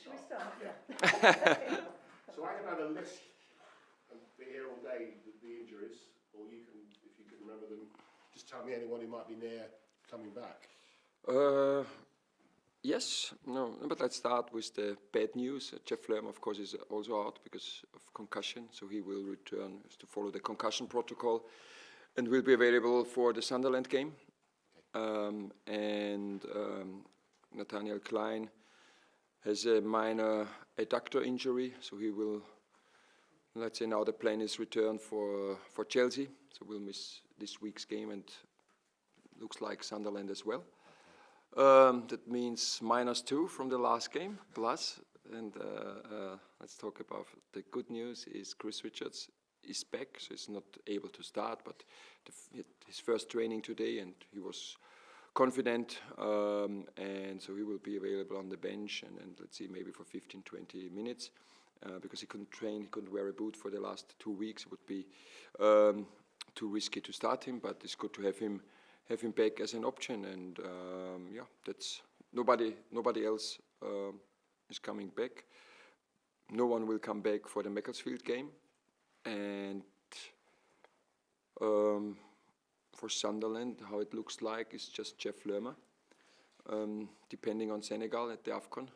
Should we start? Yeah. So I can have a list and be here all day with the injuries, or you can, if you can remember them, just tell me anyone who might be near coming back. Yes, no, but let's start with the bad news. Jeff Lerm, of course, is also out because of concussion, so he will return to follow the concussion protocol and will be available for the Sunderland game. Nathaniel Klein has a minor adductor injury, so he will, let's say now the plan is return for Chelsea, so we'll miss this week's game and looks like Sunderland as well. That means -2 from the last game, plus, and let's talk about the good news is Chris Richards is back, so he's not able to start, but his first training today, and he was confident, and so he will be available on the bench, and let's see, maybe for 15-20 minutes, because he couldn't train, he couldn't wear a boot for the last 2 weeks. It would be too risky to start him, but it's good to have him back as an option, and yeah, that's nobody else is coming back. No one will come back for the Macclesfield game, and for Sunderland, how it looks like is just Jeff Lerma, depending on Senegal at the AFCON.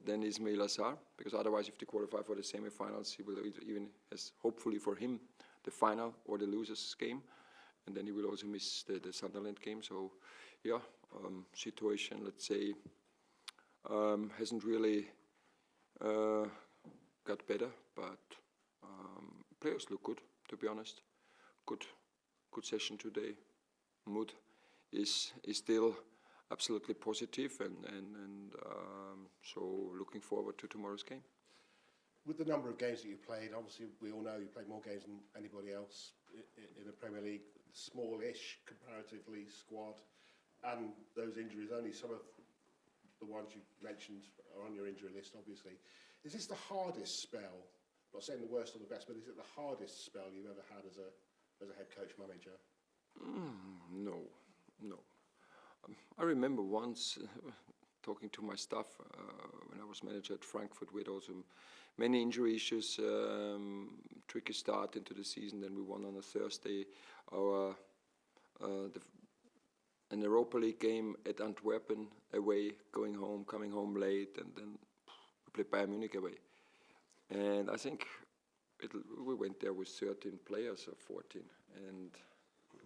Then Ismail Assar, because otherwise, if they qualify for the semi-finals, he will even has hopefully for him the final or the losers game. And then he will also miss the Sunderland game. So, yeah, situation, let's say, hasn't really got better, but players look good, to be honest. Good session today. Mood is still absolutely positive, and so looking forward to tomorrow's game. With the number of games that you played, obviously we all know you played more games than anybody else in the Premier League. Smallish, comparatively, squad, and those injuries, only some of the ones you mentioned are on your injury list, obviously. Is this the hardest spell, not saying the worst or the best, but is it the hardest spell you've ever had as a head coach manager? No. I remember once talking to my staff when I was manager at Frankfurt. We had also many injury issues, tricky start into the season. Then we won on a Thursday an Europa League game at Antwerpen away, going home, coming home late, and then we played Bayern Munich away. And I think we went there with 13 players or 14, and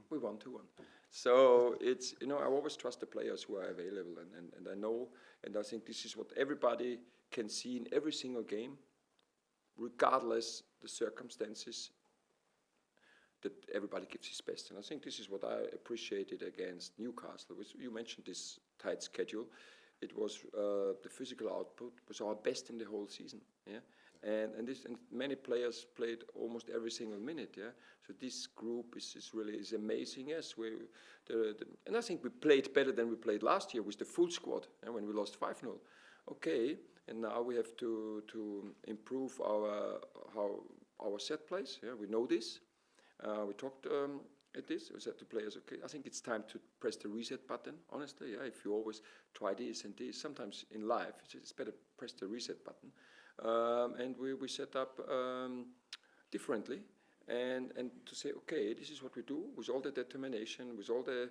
we won 2-1. So it's, I always trust the players who are available, and I know, and I think this is what everybody can see in every single game, regardless the circumstances, that everybody gives his best. And I think this is what I appreciated against Newcastle. You mentioned this tight schedule. It was the physical output was our best in the whole season. Yeah. And many players played almost every single minute. Yeah, so this group is really amazing. Yes, and I think we played better than we played last year with the full squad. When we lost 5-0, okay, and now we have to improve our set plays. Yeah, we know this. We talked at this. We said to players, okay, I think it's time to press the reset button. Honestly, yeah, if you always try this and this, sometimes in life it's better press the reset button. And we set up differently, and to say, okay, this is what we do with all the determination, with all the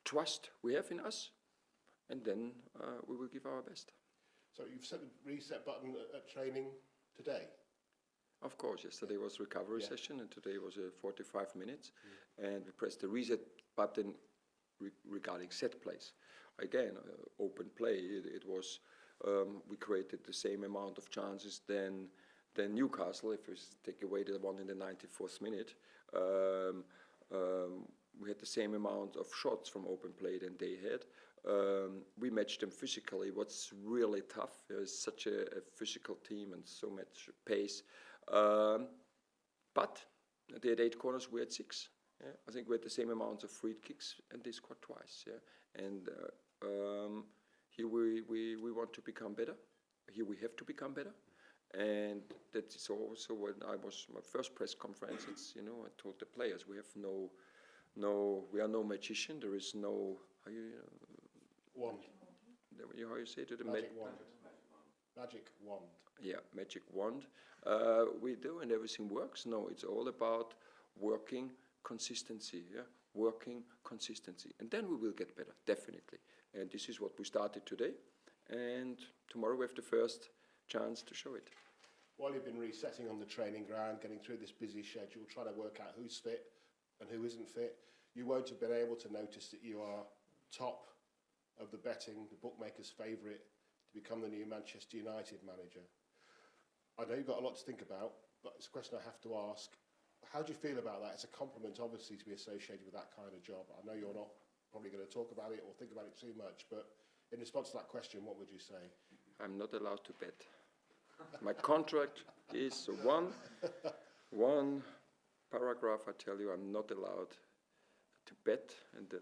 trust we have in us, and then we will give our best. So you've set the reset button at training today? Of course, yesterday was recovery session, and today was 45 minutes, and we pressed the reset button regarding set plays. Again, open play. It was we created the same amount of chances than Newcastle. If we take away the one in the 94th minute, we had the same amount of shots from open play than they had. We matched them physically. What's really tough is such a physical team and so much pace. But they had 8 corners. We had 6. Yeah? I think we had the same amount of free kicks, and they scored twice. Yeah? And here we want to become better. Here we have to become better. And that is also when I was my first press conference. It's I told the players we have we are no magician. There is no Wand. How you say it? The Magic wand. Magic wand. Yeah, magic wand. We do and everything works. No, it's all about working consistency. Yeah, working consistency, and then we will get better, definitely. And this is what we started today, and tomorrow we have the first chance to show it. While you've been resetting on the training ground, getting through this busy schedule, trying to work out who's fit and who isn't fit, you won't have been able to notice that you are top of the betting, the bookmaker's favourite to become the new Manchester United manager. I know you've got a lot to think about, but it's a question I have to ask. How do you feel about that? It's a compliment, obviously, to be associated with that kind of job. I know you're not probably going to talk about it or think about it too much, but in response to that question, what would you say? I'm not allowed to bet. My contract is one paragraph. I tell you, I'm not allowed to bet, and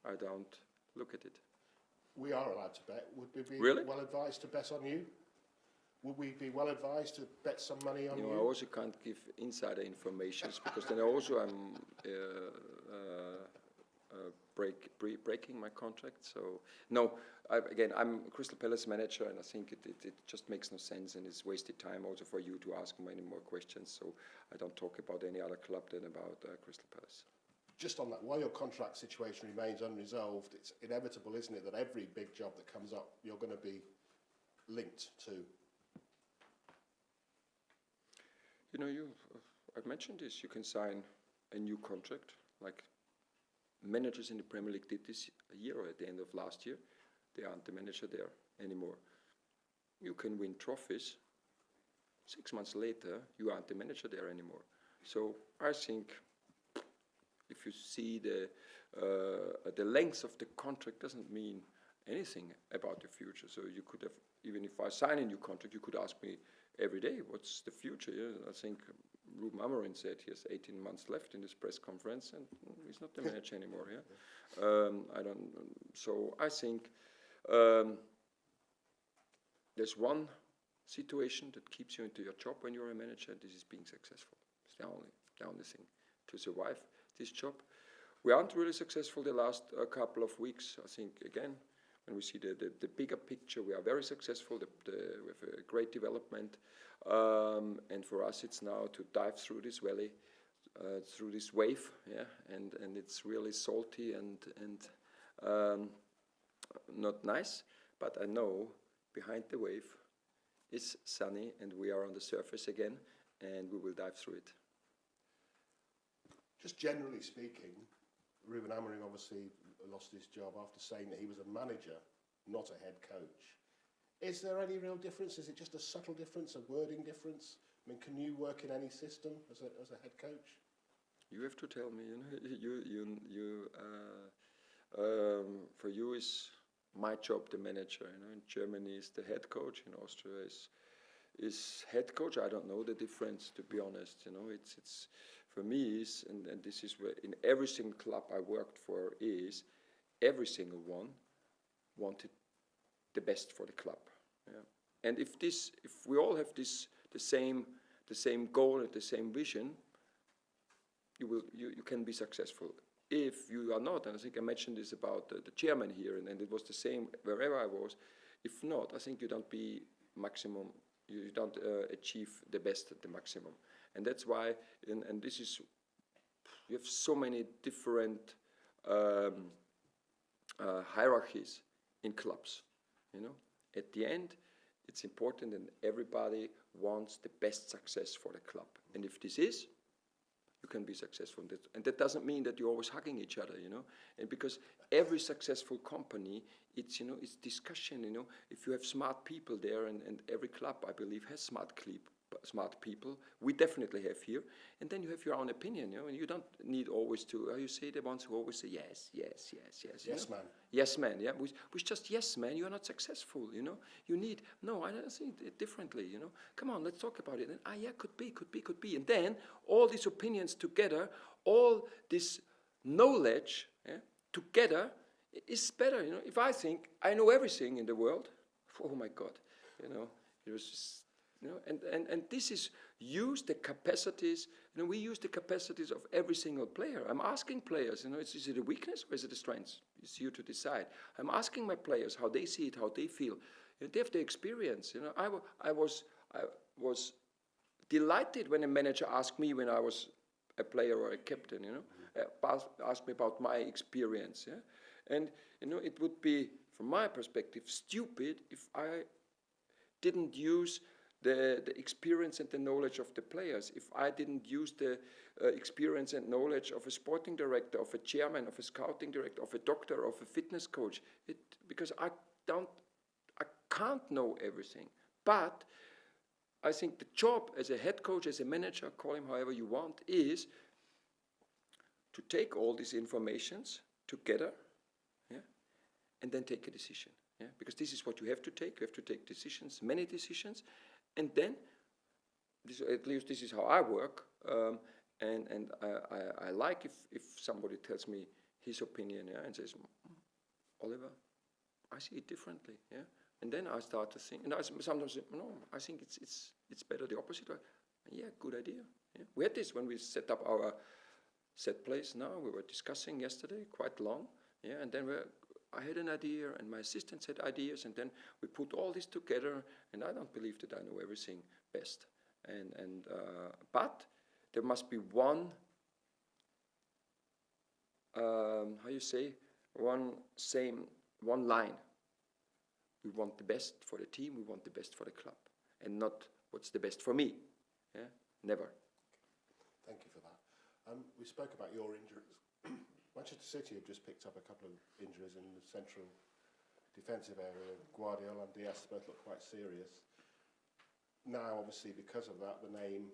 I don't look at it. We are allowed to bet. Would we be Really? well advised to bet on you? Would we be well advised to bet some money on you? I also can't give insider information because then also I'm breaking my contract. So no, I'm Crystal Palace manager, and I think it just makes no sense, and it's wasted time also for you to ask many more questions. So I don't talk about any other club than about Crystal Palace. Just on that, while your contract situation remains unresolved, it's inevitable, isn't it, that every big job that comes up, you're going to be linked to. I've mentioned this. You can sign a new contract, like managers in the Premier League did this year or at the end of last year. They aren't the manager there anymore. You can win trophies. 6 months later, you aren't the manager there anymore. So I think if you see the length of the contract doesn't mean anything about the future. So you could have, even if I sign a new contract, you could ask me every day, what's the future? Yeah, I think Ruben Amorim said he has 18 months left in this press conference, and he's not the manager anymore. Yeah, So I think there's one situation that keeps you into your job when you're a manager. This is being successful. It's the only thing to survive this job. We aren't really successful the last couple of weeks. I think again, when we see the bigger picture, we are very successful. We have a great development, and for us, it's now to dive through this valley, through this wave. Yeah, and it's really salty and not nice. But I know behind the wave is sunny, and we are on the surface again, and we will dive through it. Just generally speaking, Ruben Amorim obviously lost his job after saying that he was a manager, not a head coach. Is there any real difference? Is it just a subtle difference, a wording difference? I mean, can you work in any system as a head coach? You have to tell me. For you is my job, the manager. In Germany is the head coach. In Austria is head coach. I don't know the difference, to be honest. It's for me is, and this is where in every single club I worked for is, every single one wanted the best for the club. Yeah. And if we all have the same goal and the same vision, you can be successful. If you are not, and I think I mentioned this about the chairman here, and it was the same wherever I was. If not, I think you don't be maximum. You don't achieve the best at the maximum. And that's why, and this is, you have so many different hierarchies in clubs. At the end, it's important, and everybody wants the best success for the club. And if this is, you can be successful. And that doesn't mean that you're always hugging each other, And because every successful company, it's discussion, If you have smart people there, and every club, I believe, has smart people. We definitely have here. And then you have your own opinion, and you don't need always to, how you say, the ones who always say yes. Yes, man. Yes, man, yeah. With just yes, man, you're not successful, You need, no, I don't see it differently, Come on, let's talk about it. And, yeah, could be. And then all these opinions together, all this knowledge together is better, If I think I know everything in the world, oh my God, it was just, and this is use the capacities. We use the capacities of every single player. I'm asking players, is it a weakness or is it a strength? It's you to decide. I'm asking my players how they see it, how they feel. They have the experience. I was delighted when a manager asked me when I was a player or a captain. Asked me about my experience. Yeah? And it would be, from my perspective, stupid if I didn't use the experience and the knowledge of the players, if I didn't use the experience and knowledge of a sporting director, of a chairman, of a scouting director, of a doctor, of a fitness coach, because I can't know everything. But I think the job as a head coach, as a manager, call him however you want, is to take all these informations together, yeah, and then take a decision. Yeah? Because this is what you have to take. You have to take decisions, many decisions. And then, at least this is how I work, and I like if somebody tells me his opinion, yeah, and says, Oliver, I see it differently, yeah, and then I start to think, and I sometimes say, no, I think it's better the opposite way. Yeah, good idea. Yeah. We had this when we set up our set place. Now we were discussing yesterday quite long, yeah, and then I had an idea, and my assistants had ideas, and then we put all this together. And I don't believe that I know everything best. But there must be one, one line. We want the best for the team. We want the best for the club, and not what's the best for me. Yeah, never. Thank you for that. We spoke about your injuries. Manchester City have just picked up a couple of injuries in the central defensive area. Guardiola and Diaz both look quite serious. Now, obviously, because of that, the name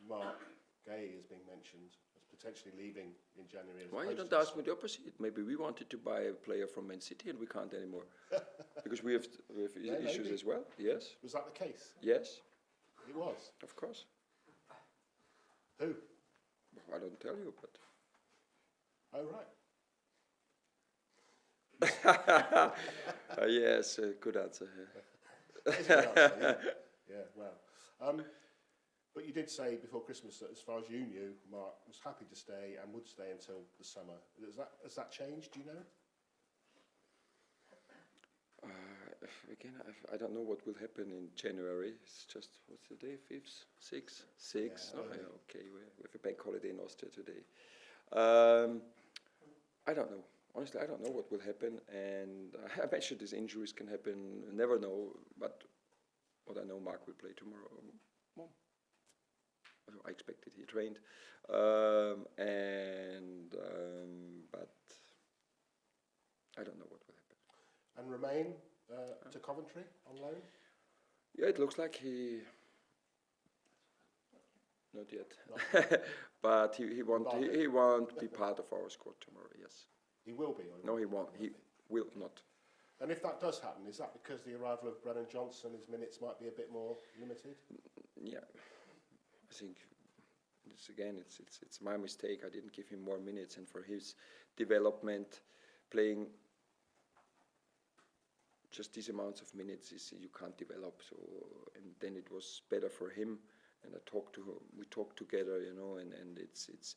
Mark Gay is being mentioned as potentially leaving in January. Why you don't ask me the opposite? Maybe we wanted to buy a player from Man City and we can't anymore. Because we have issues as well. Yes. Was that the case? Yes. It was? Of course. Who? I don't tell you, but... Oh, right. Yes, good answer. Yeah, well. But you did say before Christmas that as far as you knew, Mark was happy to stay and would stay until the summer. Has that changed, do you know? Again, I don't know what will happen in January. It's just, what's the day? 5th? 6th? 6th? Yeah, Okay, we have a bank holiday in Austria today. I don't know. Honestly, I don't know what will happen, and I mentioned these injuries can happen. I never know, but what I know, Mark will play tomorrow. Well, I expected he trained, but I don't know what will happen. And Romain to Coventry on loan? Yeah, it looks like he. Not yet, but he won't be part of our squad tomorrow. Yes. He will be. No, he won't. He will not. And if that does happen, is that because the arrival of Brennan Johnson, his minutes might be a bit more limited? Yeah, I think it's my mistake. I didn't give him more minutes, and for his development, playing just these amounts of minutes you can't develop. So, and then it was better for him. And we talked together, and it's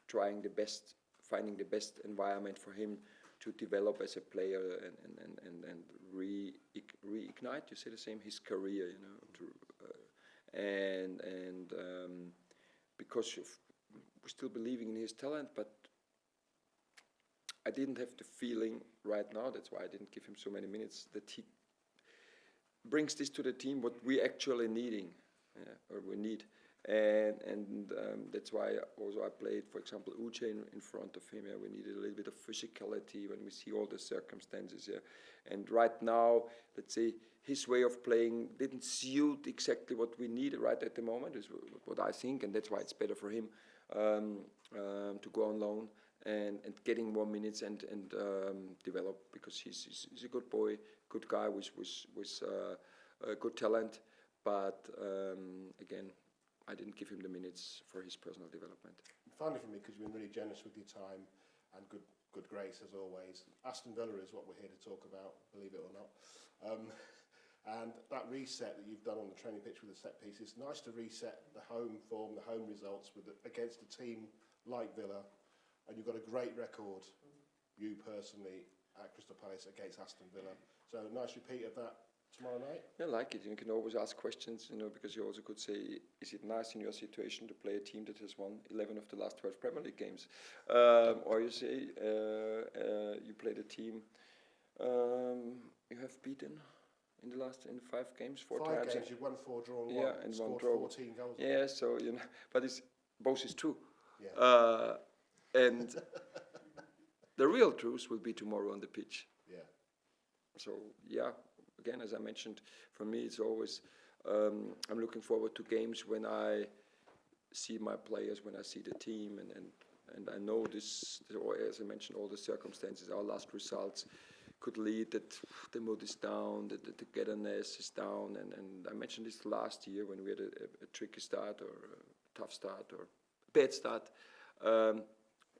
trying the best, finding the best environment for him to develop as a player and reignite. You say the same, his career, because we're still believing in his talent, but I didn't have the feeling right now. That's why I didn't give him so many minutes that he brings this to the team what we actually needing, or we need, and that's why also I played, for example, Uche in front of him. Yeah, we needed a little bit of physicality when we see all the circumstances. Yeah, and right now, let's say his way of playing didn't suit exactly what we needed right at the moment. Is what I think, and that's why it's better for him to go on loan and getting more minutes and develop, because he's a good boy, good guy with good talent, but again, I didn't give him the minutes for his personal development. And finally, for me, because you've been really generous with your time and good grace as always. Aston Villa is what we're here to talk about, believe it or not. And that reset that you've done on the training pitch with the set piece, it's nice to reset the home form, the home results against a team like Villa. and you've got a great record, you personally, at Crystal Palace against Aston Villa. So nice repeat of that tomorrow night. I like it. You can always ask questions, because you also could say, is it nice in your situation to play a team that has won 11 of the last 12 Premier League games? Or you say you played a team you have beaten in the last 5 games, 4 times. 5 games, you've won 4, drawn 1, and scored 1 draw. 14 goals. Yeah, so but both is true. Yeah. And the real truth will be tomorrow on the pitch. Yeah. So again, as I mentioned, for me it's always I'm looking forward to games when I see my players, when I see the team, and I know this, or as I mentioned, all the circumstances, our last results could lead that the mood is down, that the togetherness is down, and I mentioned this last year when we had a tricky start or a tough start or a bad start.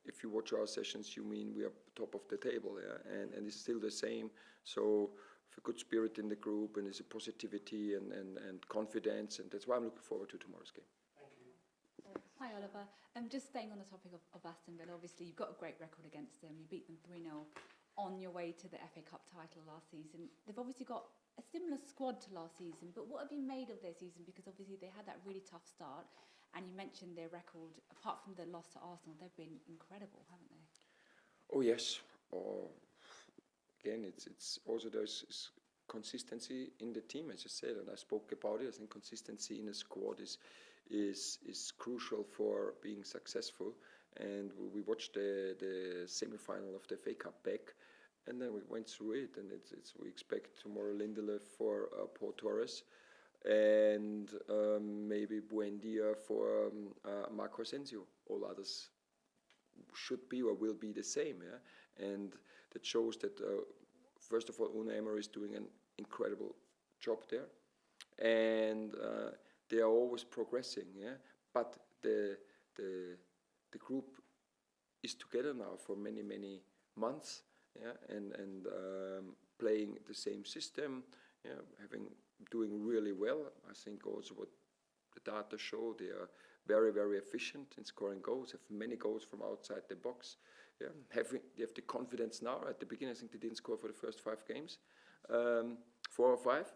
If you watch our sessions, you mean we are top of the table, and it's still the same. So a good spirit in the group, and there's a positivity and confidence, and that's why I'm looking forward to tomorrow's game. Thank you. Hi Oliver, just staying on the topic of Aston Villa, obviously you've got a great record against them, you beat them 3-0 on your way to the FA Cup title last season. They've obviously got a similar squad to last season, but what have you made of their season? Because obviously they had that really tough start, and you mentioned their record, apart from the loss to Arsenal, they've been incredible, haven't they? Oh yes, again, it's also there's consistency in the team, as you said, and I spoke about it. I think consistency in a squad is crucial for being successful. And we watched the semi-final of the FA Cup back, and then we went through it. And we expect tomorrow Lindelof for Paul Torres, and maybe Buendia for Marco Asensio. All others should be or will be the same, and that shows that first of all, Unai Emery is doing an incredible job there, and they are always progressing, but the group is together now for many months, and playing the same system, doing really well. I think also what the data show, they are very efficient in scoring goals, have many goals from outside the box. They have the confidence now. At the beginning, I think they didn't score for the first 5 games, 4 or 5,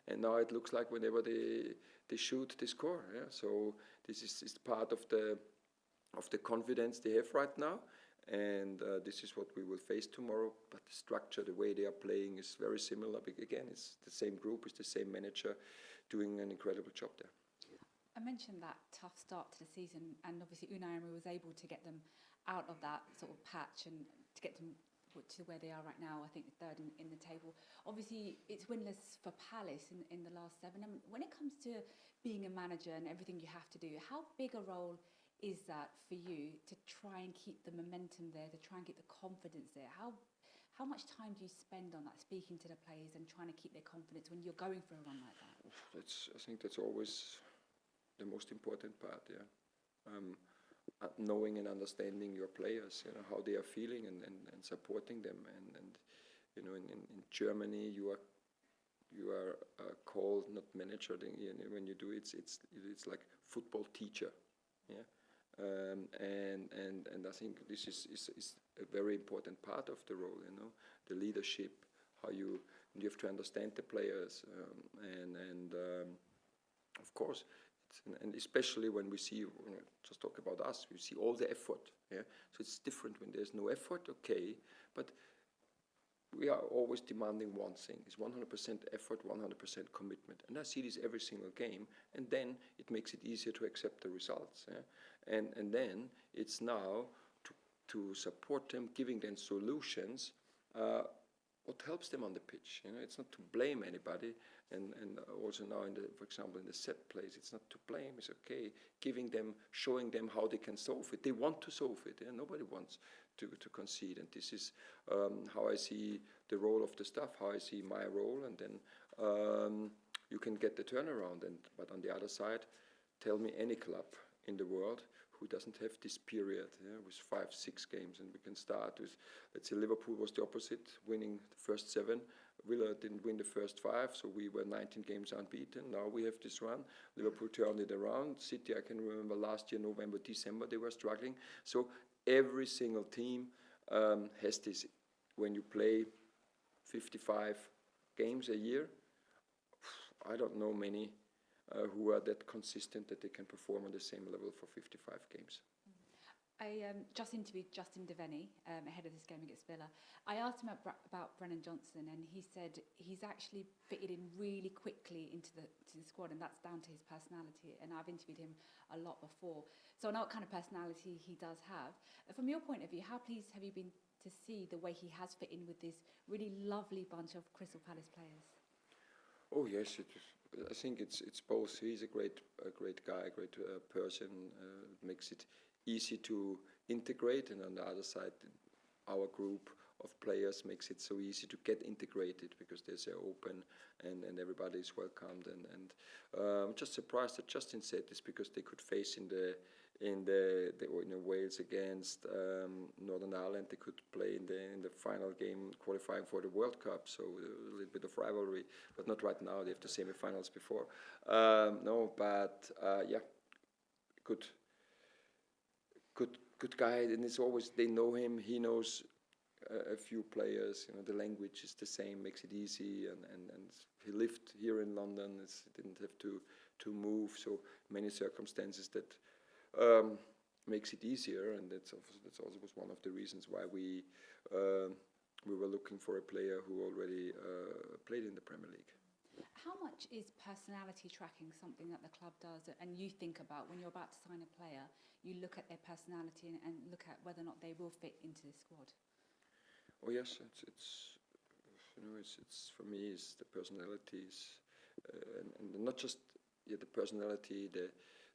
and now it looks like whenever they shoot, they score. So this is part of the confidence they have right now, and this is what we will face tomorrow. But the structure, the way they are playing, is very similar. Again, it's the same group, it's the same manager, doing an incredible job there. I mentioned that tough start to the season, and obviously Unai Emery was able to get them out of that sort of patch and to get them to where they are right now. I think the 3rd in the table. Obviously, it's winless for Palace in the last 7. And when it comes to being a manager and everything you have to do, how big a role is that for you to try and keep the momentum there, to try and get the confidence there? How much time do you spend on that, speaking to the players and trying to keep their confidence when you're going for a run like that? I think that's always the most important part, knowing and understanding your players, how they are feeling, and supporting them. And in Germany, you are called not manager. When you do it, it's like football teacher, and I think this is a very important part of the role. The leadership, how you have to understand the players, and of course. And especially when we see, just talk about us, we see all the effort. So it's different when there's no effort, okay, but we are always demanding one thing: it's 100% effort, 100% commitment. And I see this every single game, and then it makes it easier to accept the results. And then it's now to support them, giving them solutions. What helps them on the pitch? It's not to blame anybody, and also now for example in the set plays, it's not to blame. It's okay, giving them, showing them how they can solve it. They want to solve it. Nobody wants to concede, and this is how I see the role of the staff, how I see my role, and then you can get the turnaround. But on the other side, tell me any club in the world who doesn't have this period with 5-6 games, and we can start with, let's say Liverpool was the opposite, winning the first 7. Villa didn't win the first 5, so we were 19 games unbeaten. Now we have this run. Liverpool turned it around. City, I can remember last year, November, December, they were struggling. So every single team has this. When you play 55 games a year, I don't know many who are that consistent that they can perform on the same level for 55 games. I just interviewed Justin Devaney ahead of this game against Villa. I asked him about Brennan Johnson, and he said he's actually fitted in really quickly into the squad, and that's down to his personality. And I've interviewed him a lot before, so I know what kind of personality he does have. From your point of view, how pleased have you been to see the way he has fit in with this really lovely bunch of Crystal Palace players? Oh yes, I think it's both. He's a great guy, a great person. Makes it easy to integrate, and on the other side, our group of players makes it so easy to get integrated because they're so open and everybody is welcomed. And I'm just surprised that Justin said this because they could face in Wales against Northern Ireland. They could play in the final game qualifying for the World Cup, so a little bit of rivalry, but not right now. They have the semi-finals before. Good guy, and it's always they know him. He knows a few players. The language is the same, makes it easy, and he lived here in London. He didn't have to move, so many circumstances that makes it easier, and that's also was one of the reasons why we were looking for a player who already played in the Premier League. How much is personality tracking something that the club does and you think about when you're about to sign a player? You look at their personality and look at whether or not they will fit into the squad. Oh yes, it's for me it's the personalities and not just the personality,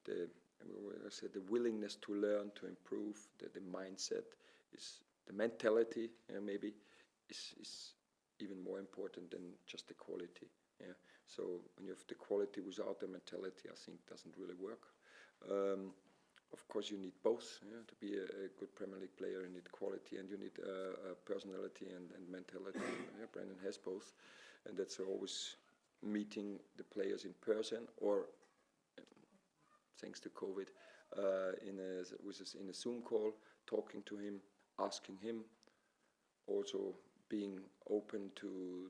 I said the willingness to learn, to improve, the mindset is the mentality. Maybe is even more important than just the quality. Yeah. So when you have the quality without the mentality, I think doesn't really work. Of course, you need both. To be a good Premier League player, you need quality and you need personality and mentality. Brendan has both, and that's always meeting the players in person or, thanks to COVID, in a Zoom call, talking to him, asking him, also being open to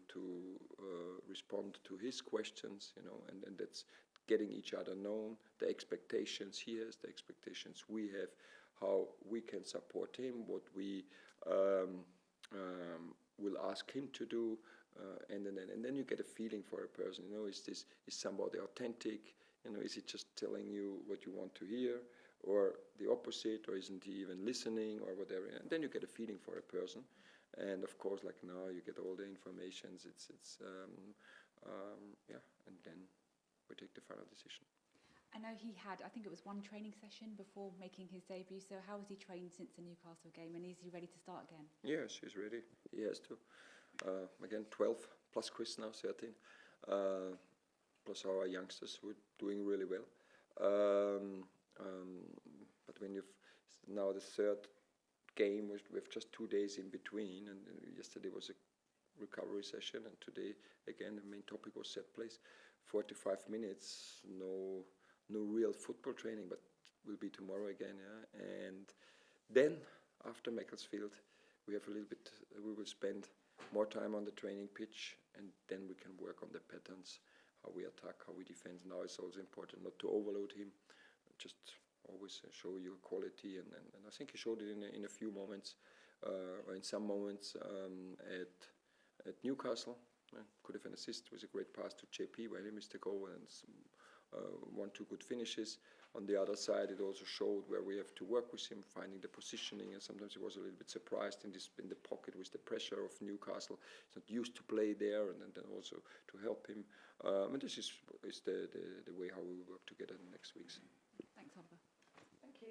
respond to his questions, and that's getting each other known, the expectations he has, the expectations we have, how we can support him, what we will ask him to do, and then you get a feeling for a person. Is somebody authentic? Is he just telling you what you want to hear, or the opposite, or isn't he even listening, or whatever? And then you get a feeling for a person. And of course, like now, you get all the information. And then we take the final decision. I know he had, I think it was one training session before making his debut. So how has he trained since the Newcastle game, and is he ready to start again? Yes, he's ready. He has to. Again, 12 plus Chris now, 13. Plus our youngsters who are doing really well. But when you've now the third game with just 2 days in between, and yesterday was a recovery session, and today again the main topic was set plays. 45 minutes, no real football training, but will be tomorrow again. And then after Macclesfield, we will spend more time on the training pitch, and then we can work on the patterns, how we attack, how we defend. Now it's also important not to overload him, just always show your quality, and I think he showed it in a few moments, or in some moments at Newcastle. Could have an assist with a great pass to JP where he missed a goal, and 1-2 good finishes. On the other side, it also showed where we have to work with him, finding the positioning, and sometimes he was a little bit surprised in the pocket with the pressure of Newcastle. He's not used to play there, and then also to help him. And this is the way how we will work together in the next weeks. Thanks, Oliver. Thank you.